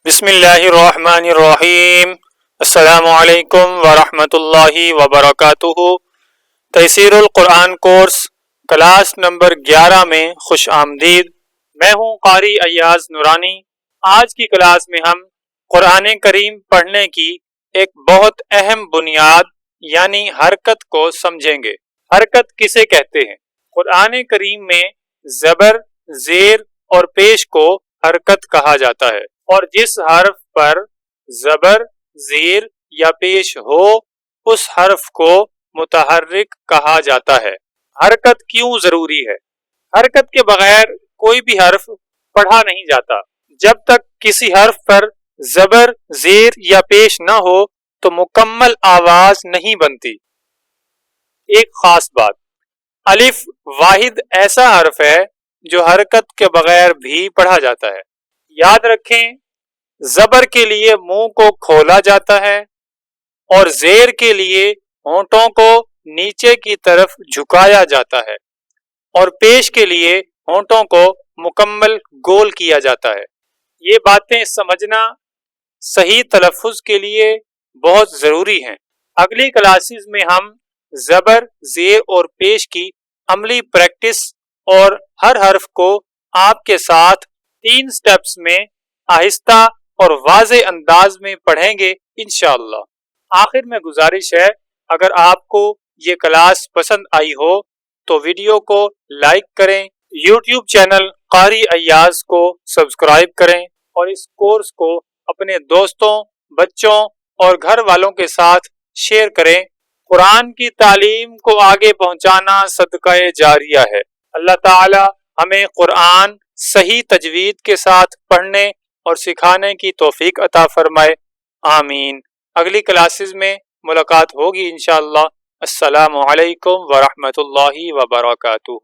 بسم اللہ الرحمن الرحیم۔ السلام علیکم ورحمۃ اللہ وبرکاتہ۔ تیسیر القرآن کورس کلاس نمبر 11 میں خوش آمدید۔ میں ہوں قاری ایاز نورانی۔ آج کی کلاس میں ہم قرآن کریم پڑھنے کی ایک بہت اہم بنیاد یعنی حرکت کو سمجھیں گے۔ حرکت کسے کہتے ہیں؟ قرآن کریم میں زبر، زیر اور پیش کو حرکت کہا جاتا ہے، اور جس حرف پر زبر، زیر یا پیش ہو اس حرف کو متحرک کہا جاتا ہے۔ حرکت کیوں ضروری ہے؟ حرکت کے بغیر کوئی بھی حرف پڑھا نہیں جاتا۔ جب تک کسی حرف پر زبر، زیر یا پیش نہ ہو تو مکمل آواز نہیں بنتی۔ ایک خاص بات، الف واحد ایسا حرف ہے جو حرکت کے بغیر بھی پڑھا جاتا ہے۔ یاد رکھیں، زبر کے لیے منہ کو کھولا جاتا ہے اور زیر کے لیے ہونٹوں کو نیچے کی طرف جھکایا جاتا ہے، اور پیش کے لیے ہونٹوں کو مکمل گول کیا جاتا ہے۔ یہ باتیں سمجھنا صحیح تلفظ کے لیے بہت ضروری ہیں۔ اگلی کلاسز میں ہم زبر، زیر اور پیش کی عملی پریکٹس اور ہر حرف کو آپ کے ساتھ 3 سٹیپس میں آہستہ اور واضح انداز میں پڑھیں گے انشاءاللہ۔ آخر میں گزارش ہے، اگر آپ کو یہ کلاس پسند آئی ہو تو ویڈیو کو لائک کریں، یوٹیوب چینل قاری ایاز کو سبسکرائب کریں، اور اس کورس کو اپنے دوستوں، بچوں اور گھر والوں کے ساتھ شیئر کریں۔ قرآن کی تعلیم کو آگے پہنچانا صدقہ جاریہ ہے۔ اللہ تعالی ہمیں قرآن صحیح تجوید کے ساتھ پڑھنے اور سکھانے کی توفیق عطا فرمائے، آمین۔ اگلی کلاسز میں ملاقات ہوگی انشاءاللہ۔ السلام علیکم ورحمۃ اللہ وبرکاتہ۔